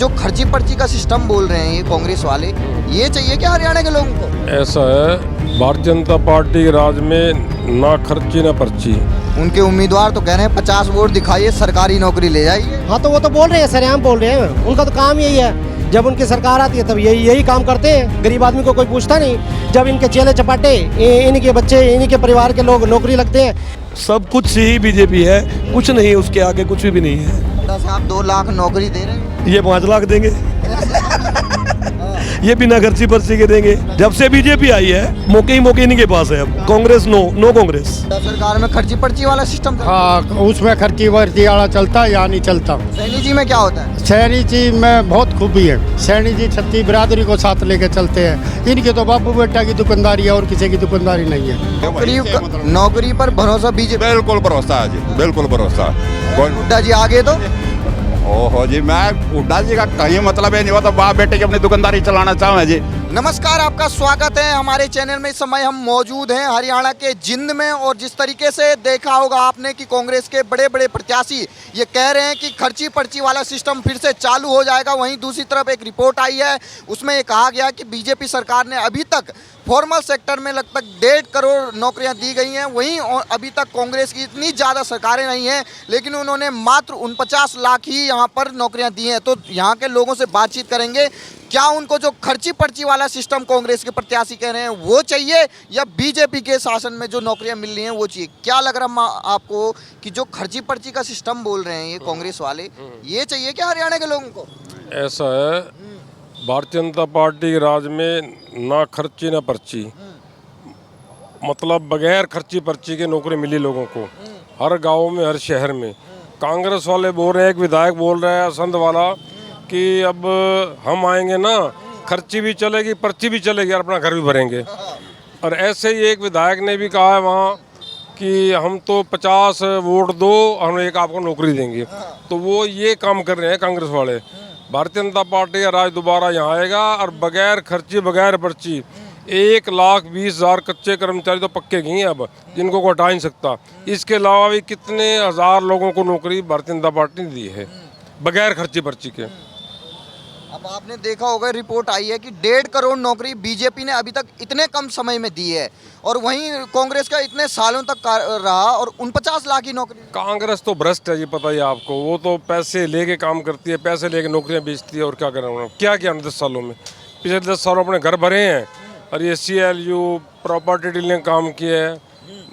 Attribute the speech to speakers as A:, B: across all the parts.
A: जो खर्ची पर्ची का सिस्टम बोल रहे हैं ये कांग्रेस वाले, ये चाहिए क्या हरियाणा के लोगों को?
B: ऐसा है, भारतीय जनता पार्टी के राज में ना खर्ची ना पर्ची।
A: उनके उम्मीदवार तो कह रहे हैं 50 वोट दिखाइए सरकारी नौकरी ले जाइए।
C: हाँ तो वो तो बोल रहे हैं, सरेआम बोल रहे हैं। उनका तो काम यही है, जब उनकी सरकार आती है तब यही काम करते हैं। गरीब आदमी को कोई पूछता नहीं। जब इनके चेले चपाटे, इनके बच्चे, इन्हीं के परिवार के लोग नौकरी लगते हैं।
D: सब कुछ ही बीजेपी है, कुछ नहीं, उसके आगे कुछ भी नहीं है।
A: साहब 2 लाख नौकरी दे रहे हैं,
D: ये 5 लाख देंगे। ये बिना खर्ची पर्ची के देंगे। जब से बीजेपी आई है मौके ही मौके इनके पास है। अब कांग्रेस नो कांग्रेस।
A: सरकार में खर्ची पर्ची वाला सिस्टम था।
E: हाँ, उसमें खर्ची वर्ची वाला चलता है या नहीं चलता।
A: सैनी जी में क्या होता है?
E: सैनी जी में बहुत खूबी है। सैनी जी छत्ती बिरादरी को साथ लेके चलते हैं। इनके तो बापू बेटा की दुकानदारी है और किसी की दुकानदारी नहीं है।
A: नौकरी पर भरोसा बीजेपी?
F: बिल्कुल भरोसा है जी, बिल्कुल भरोसा।
A: हुड्डा जी आगे तो
F: ओहो जी, मैं हुड्डा जी का कहीं मतलब है नहीं हुआ तो बाप बेटे की अपनी दुकानदारी चलाना चाहूँ जी।
A: नमस्कार, आपका स्वागत है हमारे चैनल में। इस समय हम मौजूद हैं हरियाणा के जिंद में, और जिस तरीके से देखा होगा आपने कि कांग्रेस के बड़े बड़े प्रत्याशी ये कह रहे हैं कि खर्ची पर्ची वाला सिस्टम फिर से चालू हो जाएगा। वहीं दूसरी तरफ एक रिपोर्ट आई है, उसमें ये कहा गया कि बीजेपी सरकार ने अभी तक फॉर्मल सेक्टर में लगभग 1.5 करोड़ नौकरियां दी गई हैं। वहीं अभी तक कांग्रेस की इतनी ज़्यादा सरकारें नहीं हैं, लेकिन उन्होंने मात्र 49 लाख ही यहाँ पर नौकरियां दी हैं। तो यहाँ के लोगों से बातचीत करेंगे, क्या उनको जो खर्ची पर्ची वाला सिस्टम कांग्रेस के प्रत्याशी कह रहे हैं वो चाहिए, या बीजेपी के शासन में जो नौकरियां मिल रही हैं वो चाहिए? क्या लग रहा है आपको कि जो खर्ची पर्ची का सिस्टम बोल रहे हैं ये कांग्रेस वाले, ये चाहिए क्या हरियाणा के लोगों को?
B: ऐसा है, भारतीय जनता पार्टी के राज में ना खर्ची ना पर्ची, मतलब बगैर खर्ची पर्ची के नौकरी मिली लोगों को हर गांव में, हर शहर में। कांग्रेस वाले बोल रहे हैं, एक विधायक बोल रहा है संत वाला कि अब हम आएंगे ना, खर्ची भी चलेगी, पर्ची भी चलेगी और अपना घर भी भरेंगे। और ऐसे ही एक विधायक ने भी कहा है वहाँ कि हम तो 50 वोट दो, हम एक आपको नौकरी देंगे। तो वो ये काम कर रहे हैं कांग्रेस वाले। भारतीय जनता पार्टी का राज दोबारा यहाँ आएगा और बगैर खर्ची बगैर पर्ची 1,20,000 कच्चे कर्मचारी तो पक्के गए हैं अब, जिनको को हटा नहीं सकता। इसके अलावा भी कितने हज़ार लोगों को नौकरी भारतीय जनता पार्टी ने दी है बगैर खर्ची पर्ची के।
A: अब आपने देखा होगा, रिपोर्ट आई है कि 1.5 करोड़ नौकरी बीजेपी ने अभी तक इतने कम समय में दी है, और वहीं कांग्रेस का इतने सालों तक रहा और 49 लाख की नौकरी।
B: कांग्रेस तो भ्रष्ट है, ये पता ही आपको। वो तो पैसे लेके काम करती है, पैसे लेके नौकरियां बेचती है। और क्या करें उन्होंने, क्या किया 10 सालों में? पिछले 10 सालों अपने घर भरे हैं और ये CLU प्रॉपर्टी डीलिंग काम किए हैं।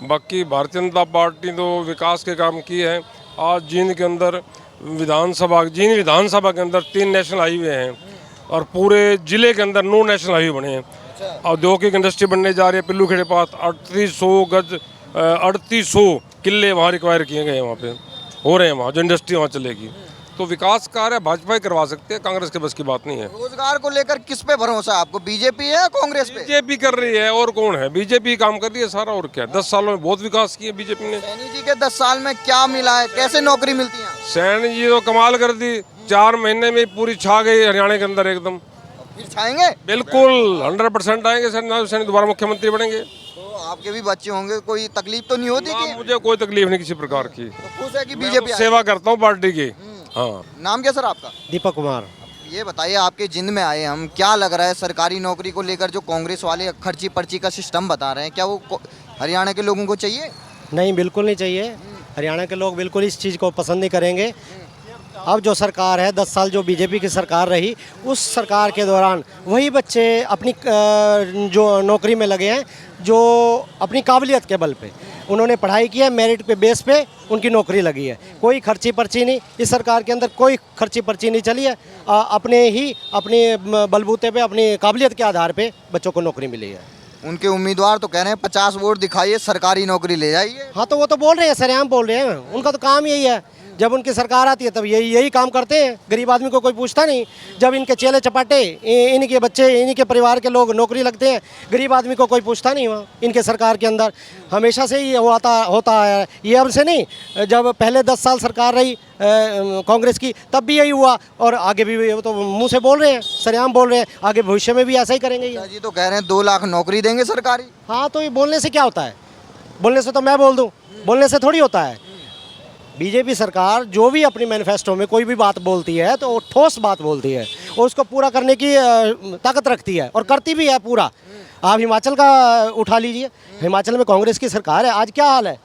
B: बाकी भारतीय जनता पार्टी तो विकास के काम किए हैं। आज जींद के अंदर जींद विधानसभा के अंदर 3 नेशनल हाईवे हैं और पूरे जिले के अंदर 9 नेशनल हाईवे बने हैं। औद्योगिक इंडस्ट्री बनने जा रही है पिल्लू खेड़े पास। 3800 किले वहाँ रिक्वायर किए गए हैं, वहाँ पे हो रहे हैं, वहाँ जो इंडस्ट्री वहाँ चलेगी। तो विकास कार्य भाजपा ही करवा सकते हैं, कांग्रेस के बस की बात नहीं है।
A: रोजगार को लेकर किस पे भरोसा है आपको, बीजेपी है या कांग्रेस पे?
B: बीजेपी कर रही है, और कौन है? बीजेपी काम कर रही है सारा, और क्या। 10 सालों में बहुत विकास किया बीजेपी ने।
A: सैनी जी के 10 साल में क्या मिला है, कैसे नौकरी मिलती है?
B: सैनी जी तो कमाल कर दी, 4 महीने में पूरी छा गई हरियाणा के अंदर एकदम।
A: फिर छाएंगे?
B: बिल्कुल 100% आएंगे सैनी, दोबारा मुख्यमंत्री बनेंगे।
A: तो आपके भी बच्चे होंगे, कोई तकलीफ तो नहीं होती कि?
B: मुझे कोई तकलीफ नहीं किसी प्रकार की।
A: तो खुश है कि
B: मैं
A: बीजेपी
B: सेवा करता हूँ पार्टी की। हाँ।
A: नाम क्या सर आपका?
C: दीपक कुमार।
A: ये बताइए, आपके जिंद में आए हम, क्या लग रहा है सरकारी नौकरी को लेकर जो कांग्रेस वाले खर्ची पर्ची का सिस्टम बता रहे हैं, क्या वो हरियाणा के लोगों को चाहिए?
C: नहीं, बिल्कुल नहीं चाहिए। हरियाणा के लोग बिल्कुल इस चीज़ को पसंद नहीं करेंगे। अब जो सरकार है, 10 साल जो बीजेपी की सरकार रही, उस सरकार के दौरान वही बच्चे अपनी जो नौकरी में लगे हैं, जो अपनी काबिलियत के बल पे उन्होंने पढ़ाई की है, मेरिट पे बेस पे उनकी नौकरी लगी है। कोई खर्ची पर्ची नहीं, इस सरकार के अंदर कोई खर्ची पर्ची नहीं चली है। अपने बलबूते पे, अपनी काबिलियत के आधार पे बच्चों को नौकरी मिली है।
A: उनके उम्मीदवार तो कह रहे हैं 50 वोट दिखाइए सरकारी नौकरी ले जाइए।
C: हाँ तो वो तो बोल रहे हैं, सरेआम बोल रहे हैं। उनका तो काम यही है, जब उनकी सरकार आती है तब यही काम करते हैं। गरीब आदमी को कोई पूछता नहीं। जब इनके चेले चपाटे, इनके बच्चे, इन्हीं के परिवार के लोग नौकरी लगते हैं, गरीब आदमी को कोई पूछता नहीं। वहाँ इनके सरकार के अंदर हमेशा से ही होता है। ये अब से नहीं, जब पहले 10 साल सरकार रही कांग्रेस की तब भी यही हुआ, और आगे भी वो तो मुंह से बोल रहे हैं, सरेआम बोल रहे हैं, आगे भविष्य में भी ऐसा ही करेंगे ये।
A: जी तो कह रहे हैं 2 लाख नौकरी देंगे सरकारी।
C: हाँ तो ये बोलने से क्या होता है? बोलने से तो मैं बोल दूँ, बोलने से थोड़ी होता है। बीजेपी सरकार जो भी अपनी मैनिफेस्टो में कोई भी बात बोलती है तो वो ठोस बात बोलती है और उसको पूरा करने की ताकत रखती है और करती भी है पूरा। आप हिमाचल का उठा लीजिए, हिमाचल में कांग्रेस की सरकार है, आज क्या हाल है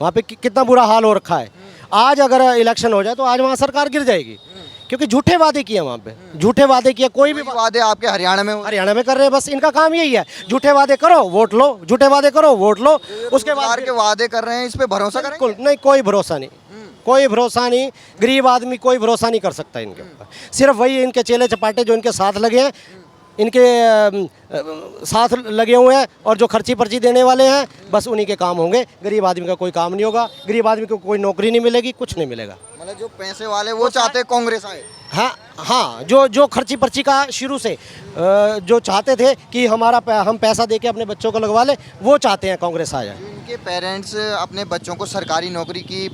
C: वहाँ पे, कितना बुरा हाल हो रखा है। आज अगर इलेक्शन हो जाए तो आज वहाँ सरकार गिर जाएगी, क्योंकि झूठे वादे किए वहाँ पे, झूठे वादे किए। कोई भी
A: वादे आपके हरियाणा में
C: हरियाणा में कर रहे हैं, बस इनका काम यही है, झूठे वादे करो वोट लो, झूठे वादे करो वोट लो, उसके बाद
A: के वादे कर रहे हैं, इस पे भरोसा करें?
C: बिल्कुल नहीं, कोई भरोसा नहीं, कोई भरोसा नहीं। गरीब आदमी कोई भरोसा नहीं कर सकता इनके ऊपर। सिर्फ वही इनके चेले चपाटे जो इनके साथ लगे हैं, इनके साथ लगे हुए हैं और जो खर्ची पर्ची देने वाले हैं, बस उन्हीं के काम होंगे। गरीब आदमी का कोई काम नहीं होगा, गरीब आदमी को कोई नौकरी नहीं मिलेगी, कुछ नहीं मिलेगा।
A: मतलब जो पैसे वाले वो चाहते हैं कांग्रेस आए।
C: हाँ, जो खर्ची पर्ची का शुरू से जो चाहते थे कि हम पैसा देके अपने बच्चों को लगवा ले, वो चाहते हैं कांग्रेस आ जाए।
A: इनके पेरेंट्स अपने बच्चों को सरकारी नौकरी की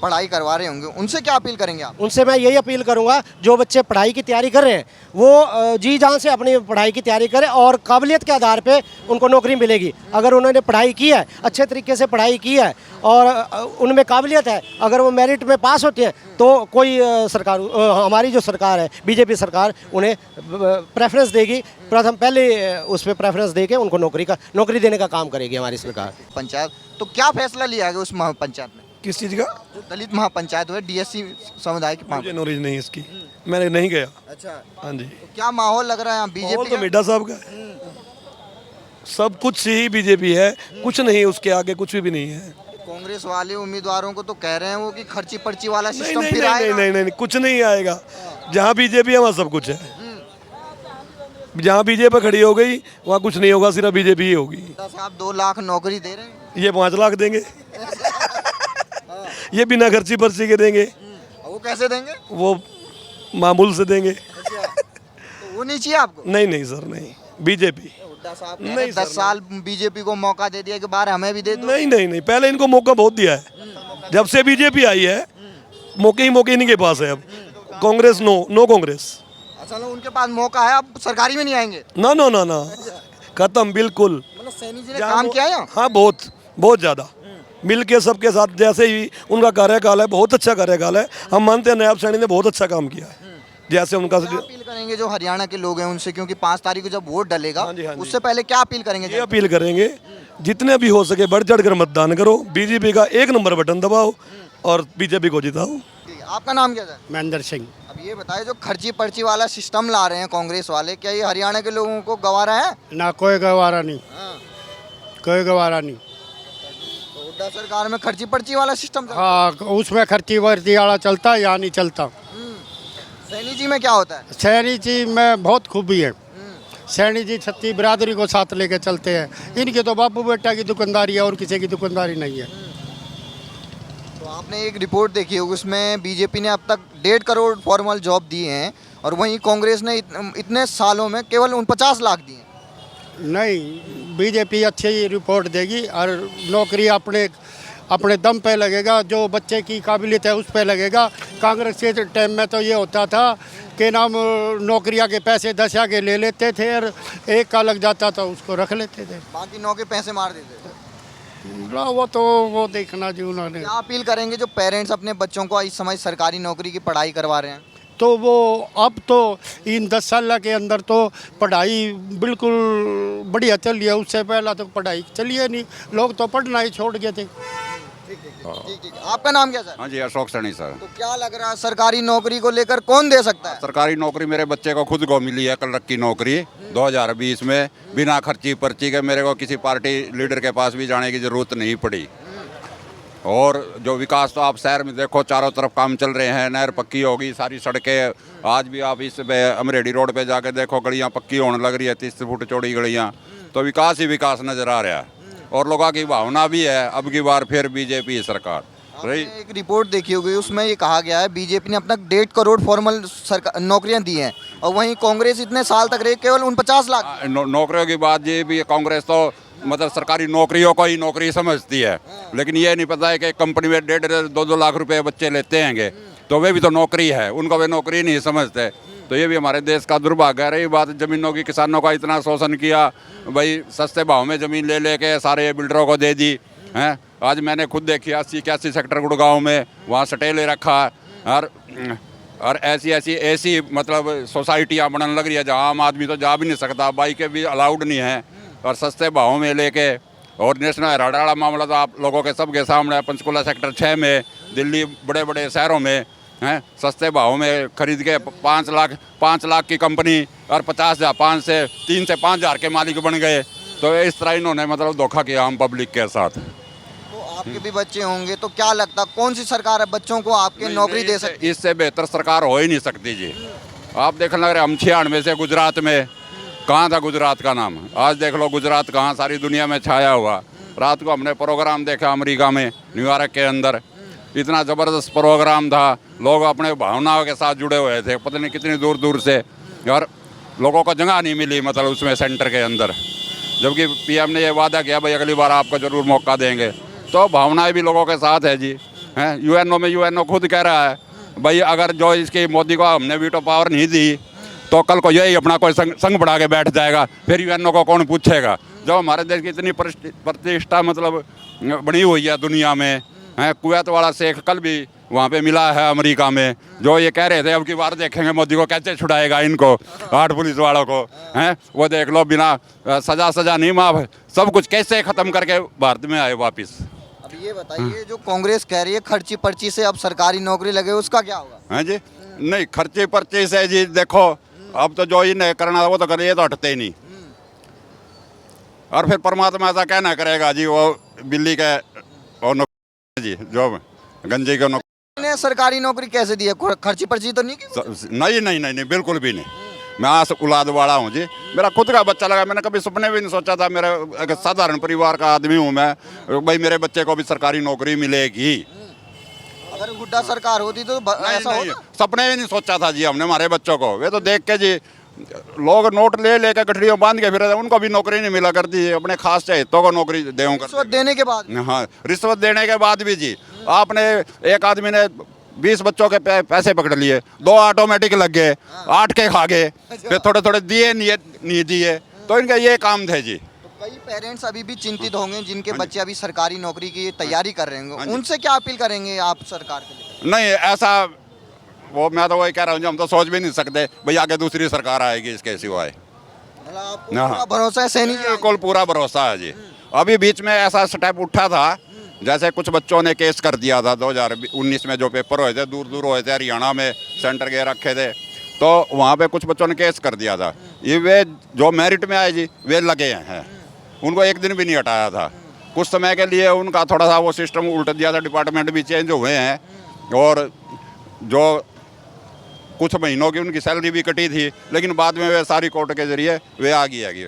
A: पढ़ाई करवा रहे होंगे, उनसे क्या अपील करेंगे आप?
C: उनसे मैं यही अपील करूंगा, जो बच्चे पढ़ाई की तैयारी कर रहे हैं वो जी जान से अपनी पढ़ाई की तैयारी करें और काबिलियत के आधार पे उनको नौकरी मिलेगी। अगर उन्होंने पढ़ाई की है, अच्छे तरीके से पढ़ाई की है और उनमें काबिलियत है, अगर वो मेरिट में पास होते हैं तो कोई सरकार, हमारी जो सरकार है बीजेपी सरकार, उन्हें प्रेफरेंस देगी, प्रथम पहले उस पर प्रेफरेंस दे के उनको नौकरी देने का काम करेगी हमारी सरकार।
A: पंचायत तो क्या फैसला लिया गया उस महापंचायत में?
D: किस चीज़ का?
A: जो दलित महापंचायत हुई डीएससी समुदाय की
D: मुझे नॉलेज नहीं इसकी, मैंने नहीं गया।
A: अच्छा,
D: हाँ जी।
A: तो क्या माहौल लग रहा है यहाँ
D: माहौल
A: बीजेपी
D: तो
A: का?
D: मिड्डा साहब का है, सब कुछ ही बीजेपी है, कुछ नहीं, उसके आगे कुछ भी नहीं है।
A: कांग्रेस वाले उम्मीदवारों को तो कह रहे हैं वो कि खर्ची पर्ची वाला
D: नहीं
A: सिस्टम
D: नहीं
A: फिर
D: नहीं
A: आएगा।
D: नहीं नहीं नहीं, कुछ नहीं आएगा। जहाँ बीजेपी है वहाँ सब कुछ है, जहाँ बीजेपी खड़ी हो गई वहाँ कुछ नहीं होगा, सिर्फ बीजेपी ही होगी।
A: साहब 2 लाख नौकरी दे रहे हैं,
D: ये 5 लाख देंगे ये बिना खर्ची पर्ची के देंगे।
A: वो कैसे देंगे?
D: वो मामूल से देंगे।
A: तो वो नहीं चाहिए आपको?
D: नहीं नहीं सर, नहीं, बीजेपी।
A: हुड्डा साहब कह
D: नहीं
A: रहे हैं,
D: सर,
A: 10 साल बीजेपी को मौका दे दिया कि बार हमें भी दे दो।
D: नहीं नहीं नहीं, पहले इनको मौका बहुत दिया है, जब से बीजेपी आई है मौके ही मौके इन्हीं के पास है। अब कांग्रेस नो कांग्रेस।
A: असल में उनके पास मौका है, अब सरकारी में नहीं आएंगे।
D: ना ना ना ना, खत्म बिल्कुल।
A: मतलब सैनी जी ने काम किया है यहाँ?
D: हाँ, बहुत बहुत ज़्यादा, मिल के सबके साथ, जैसे ही उनका कार्यकाल है, बहुत अच्छा कार्यकाल है। हम मानते हैं नायब सैनी ने बहुत अच्छा काम किया है, जैसे उनका।
A: क्या अपील करेंगे जो हरियाणा के लोग हैं उनसे, क्योंकि 5 तारीख को जब वोट डलेगा
D: हाँ जी, हाँ जी।
A: उससे पहले क्या अपील करेंगे?
D: ये अपील करेंगे जितने भी हो सके बढ़ चढ़ कर मतदान करो, बीजेपी का 1 नंबर बटन दबाओ और बीजेपी को जिताओ।
A: ठीक है, आपका नाम क्या है?
E: महेंद्र सिंह।
A: अब ये बताइए, जो खर्ची पर्ची वाला सिस्टम ला रहे हैं कांग्रेस वाले, क्या ये हरियाणा के लोगों को गवारा है?
E: ना कोई गवारा नहीं, कोई गवारा नहीं।
A: तो हुड्डा सरकार में खर्ची पर्ची वाला सिस्टम था।
E: हाँ, उसमें खर्ची वर्ची वाला चलता है, यहाँ नहीं चलता।
A: सैनी जी में क्या होता है?
E: सैनी जी में बहुत खूबी है। सैनी जी छत्ती बिरादरी को साथ लेके चलते हैं। इनके तो बापू बेटा की दुकानदारी है और किसी की दुकानदारी नहीं है।
A: तो आपने एक रिपोर्ट देखी होगी, उसमें बीजेपी ने अब तक 1.5 करोड़ फॉर्मल जॉब दिए हैं और वहीं कांग्रेस ने इतने सालों में केवल 49 लाख दिए।
E: नहीं, बीजेपी अच्छी रिपोर्ट देगी और नौकरी अपने दम पे लगेगा, जो बच्चे की काबिलियत है उस पे लगेगा। कांग्रेस के टाइम में तो ये होता था कि नाम नौकरियां के पैसे 10 के ले लेते थे और 1 का लग जाता था उसको रख लेते थे,
A: बाकी 9 के पैसे मार देते थे।
E: वो देखना जी उन्होंने।
A: क्या अपील करेंगे जो पेरेंट्स अपने बच्चों को इस समय सरकारी नौकरी की पढ़ाई करवा रहे हैं?
E: तो वो अब तो इन 10 साल के अंदर तो पढ़ाई बिल्कुल बढ़िया चल रही है, उससे पहला तो पढ़ाई चलिए नहीं, लोग तो पढ़ना ही छोड़ गए थे।
A: ठीक। आपका नाम क्या सर?
F: हाँ जी, अशोक सैनी सर।
A: तो क्या लग रहा है सरकारी नौकरी को लेकर कौन दे सकता है?
F: सरकारी नौकरी मेरे बच्चे को खुद को मिली है, कल रखी नौकरी 2020 में, बिना खर्ची पर्ची के। मेरे को किसी पार्टी लीडर के पास भी जाने की जरूरत नहीं पड़ी। और जो विकास तो आप शहर में देखो, चारों तरफ काम चल रहे हैं, नहर पक्की होगी, सारी सड़कें। आज भी आप इस अमरेडी रोड पे जाके देखो, गलियां पक्की होने लग रही है, 30 फुट चौड़ी गलियां। तो विकास ही विकास नजर आ रहा है और लोगों की भावना भी है अब की बार फिर बीजेपी सरकार रही।
A: एक रिपोर्ट देखी होगी, उसमें ये कहा गया है बीजेपी ने अब तक 1.5 करोड़ फॉर्मल नौकरियां दी हैं और वहीं कांग्रेस इतने साल तक रही केवल 49 लाख।
F: नौकरियों की बात ये भी, कांग्रेस तो मतलब सरकारी नौकरियों को ही नौकरी समझती है, लेकिन ये नहीं पता है कि कंपनी में 1.5-2 लाख रुपए बच्चे लेते हैंगे तो वे भी तो नौकरी है, उनको वे नौकरी नहीं समझते। तो ये भी हमारे देश का दुर्भाग्य है। रही बात ज़मीनों की, किसानों का इतना शोषण किया भाई, सस्ते भाव में ज़मीन ले लेके सारे बिल्डरों को दे दी हैं, आज मैंने खुद देखी 80-81 सेक्टर गुड़गांव में, वहाँ स्टे ले रखा है। और ऐसी मतलब सोसाइटियाँ बनने लग रही है जहाँ आम आदमी तो जा भी नहीं सकता, बाइकें भी अलाउड नहीं है, और सस्ते भावों में लेके। और नेशनल हेराल्ड वाला मामला तो आप लोगों के सबके सामने है, पंचकुला सेक्टर 6 में, दिल्ली बड़े बड़े शहरों में हैं, सस्ते भावों में खरीद के 5 लाख की कंपनी और 50,000 3 से 5,000 के मालिक बन गए। तो इस तरह इन्होंने मतलब धोखा किया आम पब्लिक के साथ।
A: तो आपके भी बच्चे होंगे, तो क्या लगता कौन सी सरकार है बच्चों को आपके नौकरी दे सकती है?
F: इससे बेहतर सरकार हो ही नहीं सकती जी। आप देखने लग रहे हम 96 से गुजरात में, कहाँ था गुजरात का नाम, आज देख लो गुजरात कहाँ सारी दुनिया में छाया हुआ। रात को हमने प्रोग्राम देखा अमेरिका में, न्यूयॉर्क के अंदर, इतना ज़बरदस्त प्रोग्राम था, लोग अपने भावनाओं के साथ जुड़े हुए थे, पता नहीं कितनी दूर दूर से, और लोगों को जगह नहीं मिली मतलब उसमें सेंटर के अंदर, जबकि पीएम ने ये वादा किया भाई अगली बार आपको ज़रूर मौका देंगे। तो भावनाएं भी लोगों के साथ है जी, हैं। यूएनओ खुद कह रहा है भाई अगर जो इसकी मोदी को हमने वीटो पावर नहीं दी तो कल को यही अपना कोई संग बढ़ा के बैठ जाएगा, फिर यूएनओ को कौन पूछेगा। जो हमारे देश की इतनी प्रतिष्ठा मतलब बनी हुई है दुनिया में, हैं। कुवैत वाला शेख कल भी वहाँ पे मिला है अमेरिका में, जो ये कह रहे थे अब की बार देखेंगे मोदी को कैसे छुड़ाएगा इनको, 8 पुलिस वालों को, हैं। वो देख लो बिना सजा नहीं माफ, सब कुछ कैसे ख़त्म करके भारत में आए वापस।
A: अब ये बताइए जो कांग्रेस कह रही है खर्ची पर्ची से अब सरकारी नौकरी लगे, उसका क्या होगा?
F: हैं जी, नहीं खर्ची पर्ची से जी देखो अब तो जो इन्हें करना वो तो करे, ये तो हटते ही नहीं। और फिर परमात्मा ऐसा कहना करेगा जी, वो बिल्ली के और नौकरी जी जो गंजे के नौकरी
A: ने सरकारी नौकरी कैसे दी है? खर्ची पर्ची तो नहीं की?
F: नहीं, बिल्कुल भी नहीं। मैं आज औलाद वाला हूँ जी, मेरा खुद का बच्चा लगा, मैंने कभी सपने भी नहीं सोचा था, मेरा एक साधारण परिवार का आदमी हूँ मैं, भाई मेरे बच्चे को भी सरकारी नौकरी मिलेगी।
A: अगर हुड्डा सरकार होती तो ऐसा
F: नहीं,
A: होता?
F: सपने भी नहीं सोचा था जी हमने हमारे बच्चों को। वे तो देख के जी लोग नोट ले लेकर गठरियों बांध के फिर उनको भी नौकरी नहीं मिला करती है, अपने खास चहेतों को नौकरी दें कर।
A: रिश्वत देने के बाद?
F: हाँ, रिश्वत देने के बाद भी जी, आपने एक आदमी ने 20 बच्चों के पैसे पकड़ लिए, 2 ऑटोमेटिक लग गए, 8 के खा गए, फिर थोड़े थोड़े दिए नहीं दिए, तो इनका ये काम थे जी।
A: कई पेरेंट्स अभी भी चिंतित होंगे जिनके बच्चे अभी सरकारी नौकरी की तैयारी कर रहे होंगे, उनसे क्या अपील करेंगे आप सरकार के लिए?
F: नहीं ऐसा वो मैं तो वही कह रहा हूँ, हम तो सोच भी नहीं सकते भाई आगे दूसरी सरकार आएगी इसके सिवाय।
A: मतलब आपको पूरा भरोसा है सैनी जी?
F: बिल्कुल पूरा भरोसा है जी। अभी बीच में ऐसा स्टेप उठा था, जैसे कुछ बच्चों ने केस कर दिया था 2019 में, जो पेपर हुए थे दूर दूर हुए थे, हरियाणा में सेंटर के रखे थे, तो वहाँ पे कुछ बच्चों ने केस कर दिया था। ये वे जो मेरिट में आए जी वे लगे हैं, उनको एक दिन भी नहीं हटाया था। कुछ समय के लिए उनका थोड़ा सा वो सिस्टम उल्ट दिया था, डिपार्टमेंट भी चेंज हुए हैं, और जो कुछ महीनों की उनकी सैलरी भी कटी थी, लेकिन बाद में वे सारी कोर्ट के जरिए वे आ गई।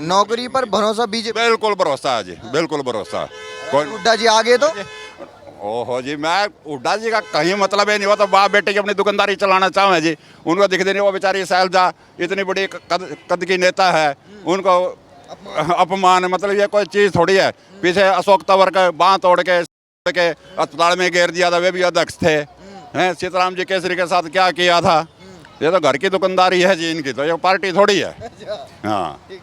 A: नौकरी पर भरोसा बीजेपी?
F: बिल्कुल भरोसा है जी, बिल्कुल भरोसा।
A: हुड्डा जी आगे तो?
F: ओहो जी, मैं हुड्डा जी का कहीं मतलब ही नहीं हुआ, तो बाप बेटे की अपनी दुकानदारी चलाना चाहें जी, उनको दिख नहीं, वो बेचारी शैलजा इतनी बड़ी कद की नेता है, उनको अपमान, मतलब ये कोई चीज़ थोड़ी है। पीछे अशोक तंवर का बाँह तोड़ के अस्पताल में घेर दिया था, वे भी अध्यक्ष थे, हैं। सीताराम जी केसरी के साथ क्या किया था? ये तो घर की दुकानदारी है जी इनकी, तो ये पार्टी थोड़ी है। हाँ।